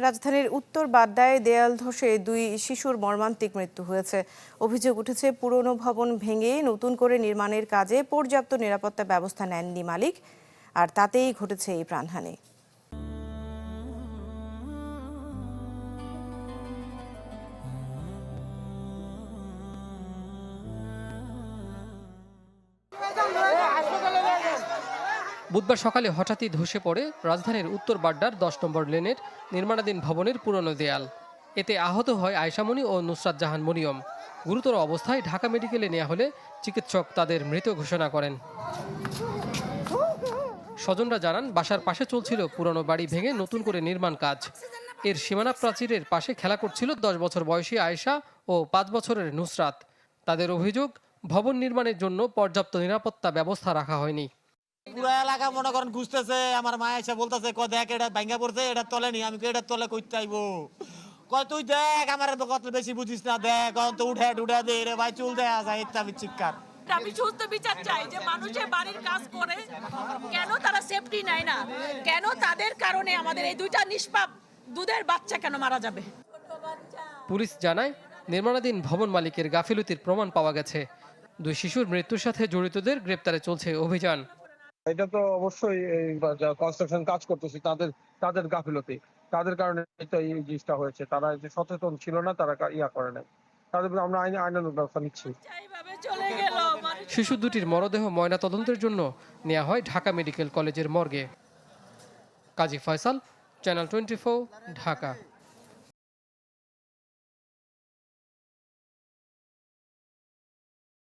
রাজধানীর উত্তর বাড্ডায় দেয়াল ধসে 2 শিশুর মর্মান্তিক মৃত্যু হয়েছে। অভিযোগ উঠেছে পুরনো ভবন ভেঙে নতুন করে নির্মাণের কাজে পর্যাপ্ত নিরাপত্তা ব্যবস্থা নেননি মালিক, আর তাতেই ঘটেছে এই প্রাণহানি। বুধবার সকালে হঠাৎই ধসে পড়ে রাজধানীর উত্তর বাড্ডার 10 নম্বর লেনের নির্মাণাধীন ভবনের পুরনো দেয়াল। এতে আহত হয় আয়শামণি ও নুসরাত জাহান মরিয়ম। গুরুতর অবস্থায় ঢাকা মেডিকেলে নেওয়া হলে চিকিৎসক তাদের মৃত ঘোষণা করেন। স্বজনরা জানান, বাসার পাশে চলছিল পুরনো বাড়ি ভেঙে নতুন করে নির্মাণ কাজ। এর সীমানা প্রাচীরের পাশে খেলা করছিল 10 বছর বয়সী আয়েশা ও 5 বছরের নুসরাত। তাদের অভিযোগ, ভবন নির্মাণের জন্য পর্যাপ্ত নিরাপত্তা ব্যবস্থা রাখা হয়নি। পুরো এলাকা মনে করেন ঘুরতেছে, আমার মা এসে বলতেছে দেখ এটা ভাঙ্গা পড়ছে, এটা তলে নি। আমি এটার তলে কইতে আইবো, তুই দেখ আমার কত বেশি বুঝিস না, দেখ তো উঠে দে রে ভাই, চুল দেয়া যায় ইত্যাদি চিৎকার। আমি সুস্থ বিচার চাই যে মানুষের বাড়ির কাজ করে কেন তারা সেফটি নেয় না, কেন তাদের কারণে আমাদের এই 2টা নিষ্পাপ দুধের বাচ্চা কেন মারা যাবে। পুলিশ জানায়, নির্মাণাধীন ভবন মালিকের গাফিলতির প্রমাণ পাওয়া গেছে। 2 শিশুর মৃত্যুর সাথে জড়িতদের গ্রেপ্তারে চলছে অভিযান। এটা তো অবশ্যই কনস্ট্রাকশন কাজ করতেছে তাদের গাফিলতি, তাদের কারণে এই জিনিসটা হয়েছে। তারা যে সচেতন ছিল না, তারা করে নাই। তাদের আমরা আইনানুগ ব্যবস্থা নিচ্ছি। শিশু দুটির মরদেহ ময়নাতদন্তের জন্য নেওয়া হয় ঢাকা মেডিকেল কলেজের মর্গে। কাজী ফয়সাল, চ্যানেল 24, ঢাকা।